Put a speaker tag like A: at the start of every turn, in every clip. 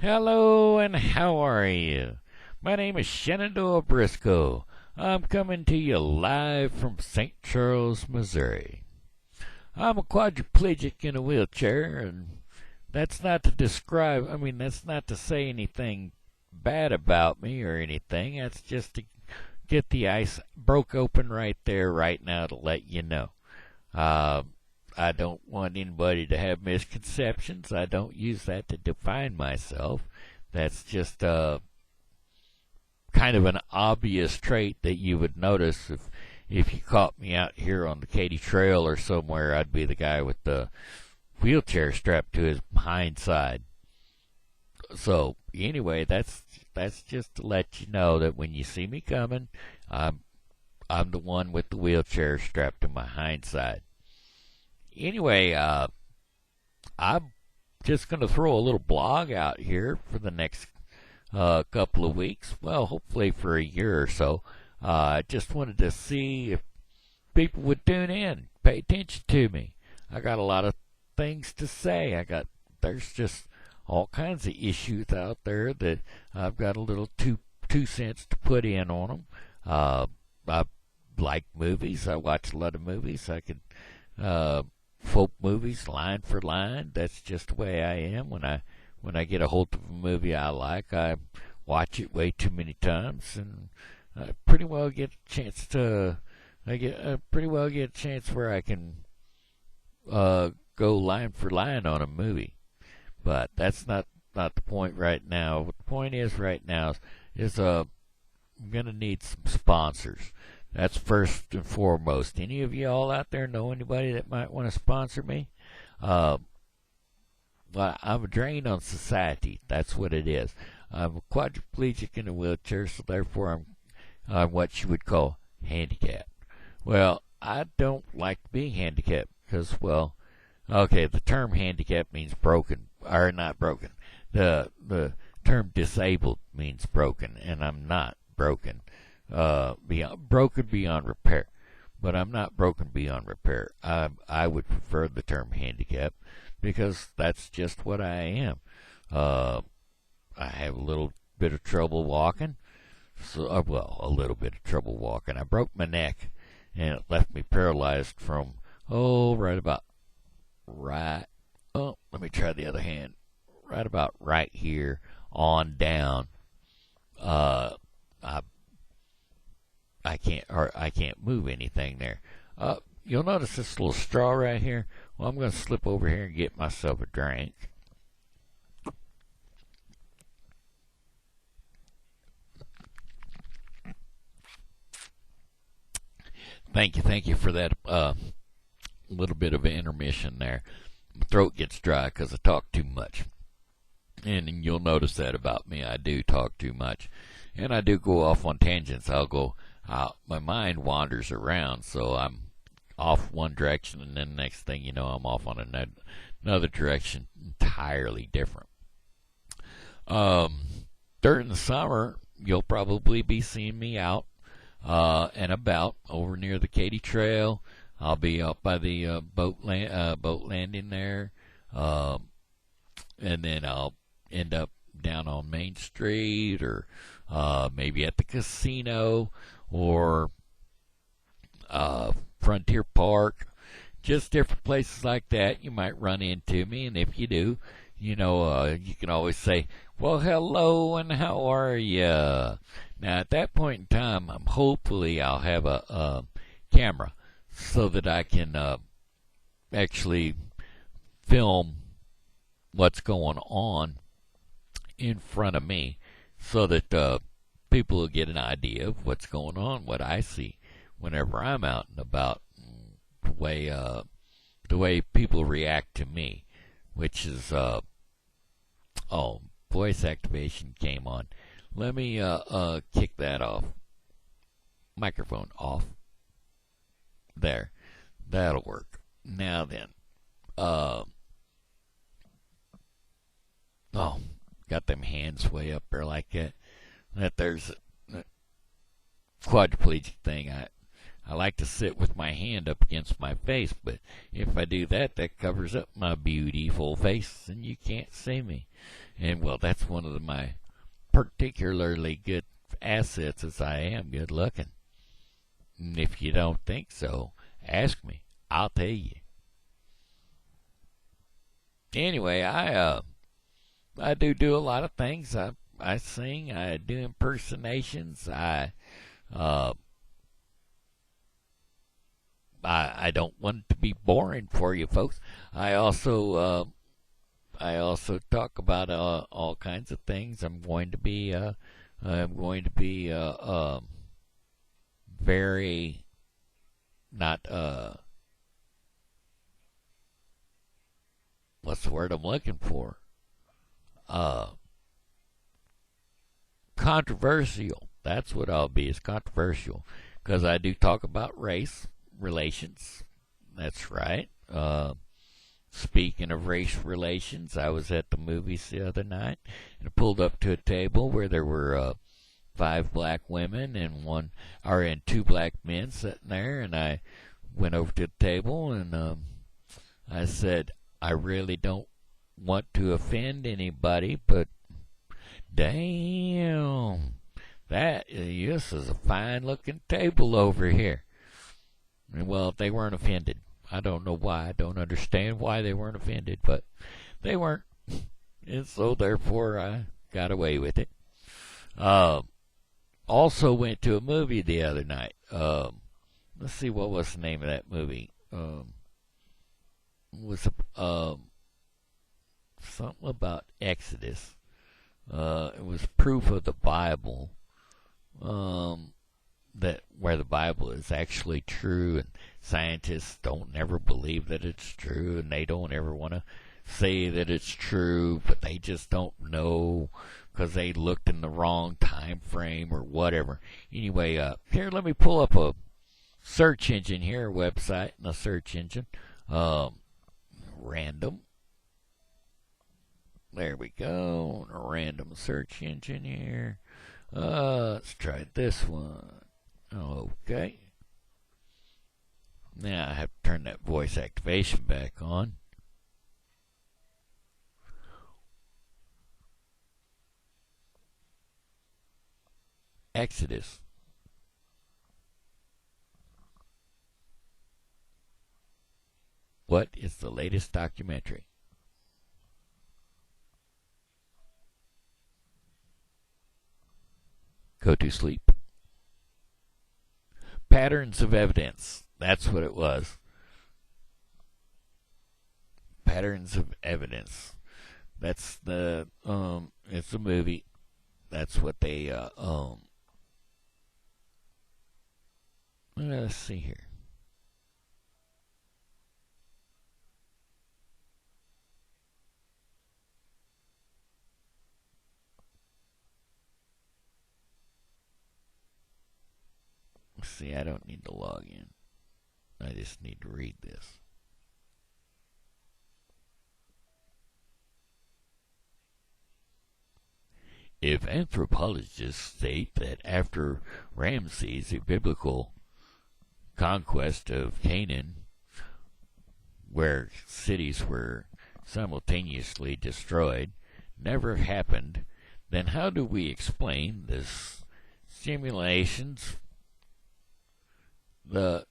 A: Hello, and how are you? My name is Shenandoah Briscoe. I'm coming to you live from St. Charles, Missouri. I'm a quadriplegic in a wheelchair, and that's not to say anything bad about me or anything. That's just to get the ice broke open right there, right now, to let you know. Uh, I don't want anybody to have misconceptions. I don't use that to define myself. That's just kind of an obvious trait that you would notice if you caught me out here on the Katy Trail or somewhere. I'd be the guy with the wheelchair strapped to his hind side. So anyway, that's just to let you know that when you see me coming, I'm I'm the one with the wheelchair strapped to my hind side. Anyway, I'm just going to throw a little blog out here for the next couple of weeks. Well, hopefully for a year or so. I just wanted to see if people would tune in, pay attention to me. I got a lot of things to say. There's just all kinds of issues out there that I've got a little two cents to put in on them. I like movies. I watch a lot of movies. I can folk movies line for line. That's just the way I am. When I get a hold of a movie I like, I watch it way too many times, and I pretty well get a chance to. Pretty well get a chance where I can go line for line on a movie. But that's not the point right now. What the point is right now is I'm gonna need some sponsors. That's first and foremost. Any of you all out there know anybody that might want to sponsor me? Uh, well, I'm a drain on society. That's what it is. I'm a quadriplegic in a wheelchair, so therefore I'm what you would call handicapped. Well, I don't like being handicapped because, well, okay, the term handicap means broken, or not broken. The term disabled means broken, and I'm not broken. Broken beyond repair, but I'm not broken beyond repair. I would prefer the term handicap because that's just what I am. Uh, I have a little bit of trouble walking, a little bit of trouble walking. I broke my neck, and it left me paralyzed from right about right. Oh, let me try the other hand. Right about right here on down. Uh, I I can't move anything there. You'll notice this little straw right here. Well, I'm going to slip over here and get myself a drink. Thank you for that little bit of an intermission there. My throat gets dry because I talk too much. And you'll notice that about me. I do talk too much. And I do go off on tangents. My mind wanders around, so I'm off one direction, and then the next thing you know, I'm off on another direction entirely different. Um, During the summer, you'll probably be seeing me out and about over near the Katy Trail. I'll be up by the boat landing there, and then I'll end up down on Main Street or maybe at the casino or Frontier Park, just different places like that. You might run into me, and if you do, you can always say, "Well, hello, and how are you?" Now, at that point in time, hopefully I'll have a camera so that I can actually film what's going on in front of me, so that people will get an idea of what's going on, what I see whenever I'm out and about, the way people react to me, which is voice activation came on. Let me kick that off. Microphone off. There, that'll work. Now then, got them hands way up there like that. That there's a quadriplegic thing. I like to sit with my hand up against my face, but if I do that, that covers up my beautiful face, and you can't see me. And, well, that's one of my particularly good assets, as I am good looking. And if you don't think so, ask me. I'll tell you. Anyway, I do a lot of things. I sing. I do impersonations. I don't want it to be boring for you folks. I also talk about all kinds of things. I'm going to be very not what's the word I'm looking for? Controversial. That's what I'll be, is controversial. Because I do talk about race relations. That's right. Speaking of race relations, I was at the movies the other night and I pulled up to a table where there were 5 black women and 2 black men sitting there, and I went over to the table and I said, I really don't want to offend anybody, but damn, this is a fine-looking table over here. And, well, they weren't offended. I don't know why. I don't understand why they weren't offended, but they weren't. And so, therefore, I got away with it. Also went to a movie the other night. Let's see, what was the name of that movie? It was something about Exodus. It was proof of the Bible, that where the Bible is actually true, and scientists don't never believe that it's true, and they don't ever want to say that it's true, but they just don't know because they looked in the wrong time frame or whatever. Anyway, here, let me pull up a search engine here, a website, and a search engine. Random. There we go. A random search engine here. Let's try this one. Okay. Now I have to turn that voice activation back on. Exodus. What is the latest documentary? Go to sleep. Patterns of evidence. That's what it was. Patterns of evidence. That's the it's a movie. That's what they let's see here. See, I don't need to log in. I just need to read this. If anthropologists state that after Ramses, a biblical conquest of Canaan, where cities were simultaneously destroyed, never happened, then how do we explain this simulations? The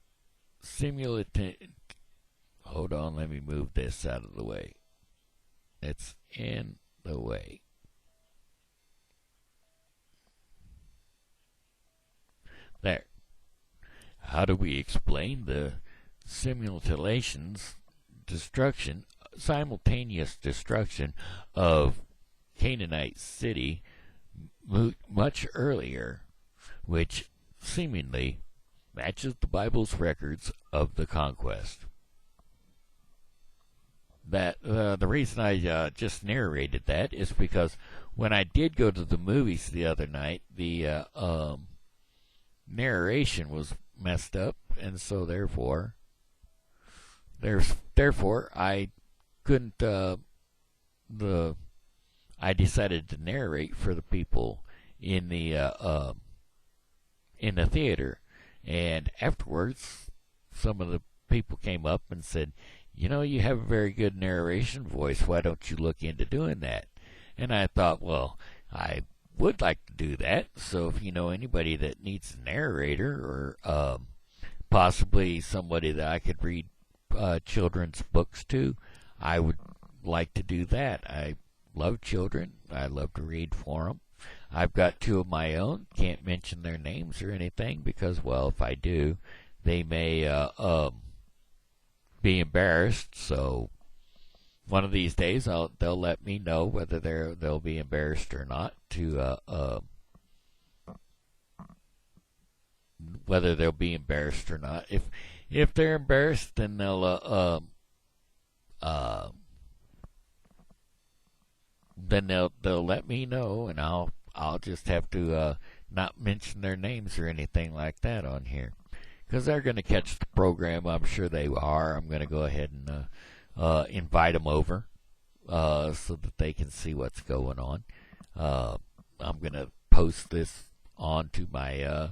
A: hold on, let me move this out of the way. It's in the way. There. How do we explain the simulations simultaneous destruction of Canaanite city much earlier, which seemingly matches the Bible's records of the conquest? That the reason I just narrated that is because when I did go to the movies the other night, the narration was messed up, and so therefore I couldn't I decided to narrate for the people in the theater. And afterwards, some of the people came up and said, you know, you have a very good narration voice. Why don't you look into doing that? And I thought, well, I would like to do that. So if you know anybody that needs a narrator, or possibly somebody that I could read children's books to, I would like to do that. I love children. I love to read for them. I've got two of my own. Can't mention their names or anything because, well, if I do, they may be embarrassed. So one of these days, they'll let me know whether they'll be embarrassed or not. Whether they'll be embarrassed or not. If they're embarrassed, then they'll let me know, and I'll just have to not mention their names or anything like that on here, because they're going to catch the program. I'm sure they are. I'm going to go ahead and invite them over so that they can see what's going on. I'm going to post this onto my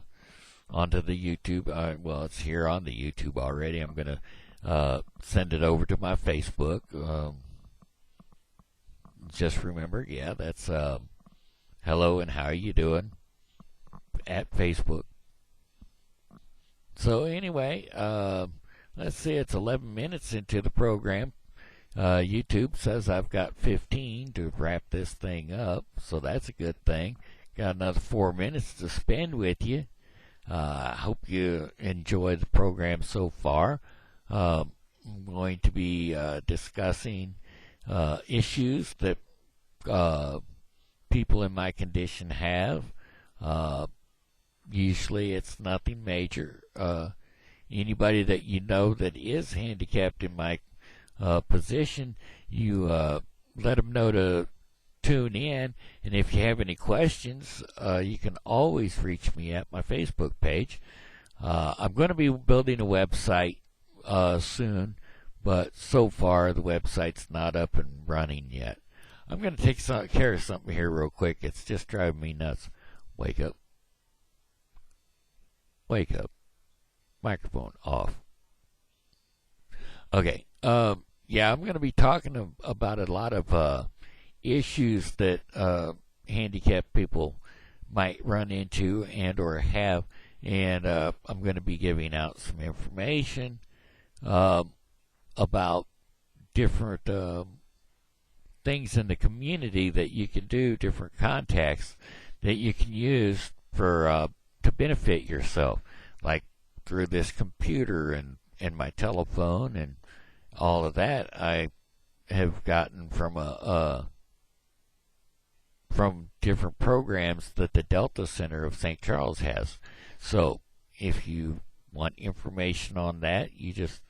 A: onto the YouTube. Well, it's here on the YouTube already. I'm going to send it over to my Facebook. Just remember, yeah, that's hello and how are you doing at Facebook. So anyway, let's see, it's 11 minutes into the program. YouTube says I've got 15 to wrap this thing up, so that's a good thing. Got another 4 minutes to spend with you. I hope you enjoyed the program so far. I'm going to be discussing issues that people in my condition have. Usually it's nothing major. Anybody that you know that is handicapped in my position, you let them know to tune in. And if you have any questions, you can always reach me at my Facebook page. I'm going to be building a website soon, but so far the website's not up and running yet. I'm going to take care of something here real quick. It's just driving me nuts. Wake up. Wake up. Microphone off. Okay. Yeah, I'm going to be talking about a lot of issues that handicapped people might run into and or have, and I'm going to be giving out some information about different things in the community that you can do, different contacts that you can use for to benefit yourself, like through this computer and my telephone and all of that. I have gotten from from different programs that the Delta Center of St. Charles has. So if you want information on that, you just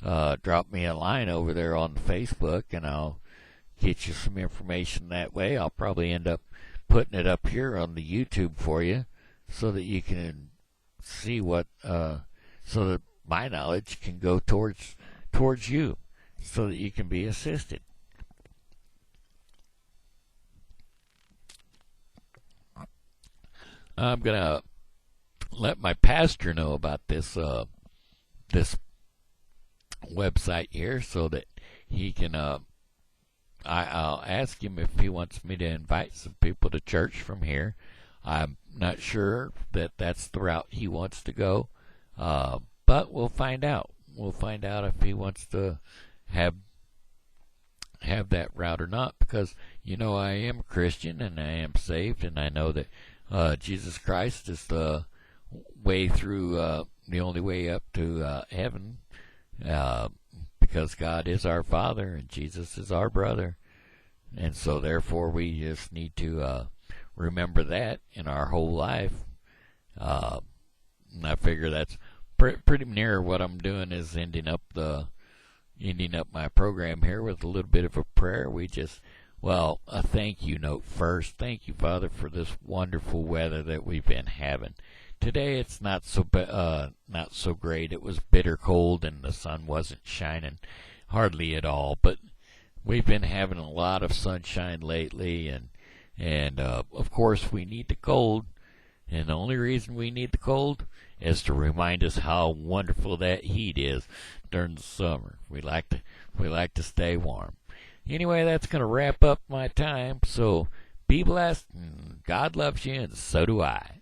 A: drop me a line over there on Facebook, and I'll get you some information that way. I'll probably end up putting it up here on the YouTube for you so that you can see what, so that my knowledge can go towards you so that you can be assisted. I'm going to let my pastor know about this this website here so that he can I'll ask him if he wants me to invite some people to church from here. I'm not sure that that's the route he wants to go, but we'll find out. We'll find out if he wants to have that route or not, because I am a Christian and I am saved, and I know that Jesus Christ is the way through, the only way up to heaven, because God is our Father and Jesus is our brother, and so therefore we just need to remember that in our whole life. And I figure that's pretty near what I'm doing, is ending up my program here with a little bit of a prayer. A thank you note first. Thank you, Father, for this wonderful weather that we've been having. Today it's not so great. It was bitter cold and the sun wasn't shining hardly at all. But we've been having a lot of sunshine lately, and of course we need the cold And the only reason we need the cold is to remind us how wonderful that heat is during the summer. We like to stay warm. Anyway, that's going to wrap up my time. So be blessed, and God loves you, and so do I.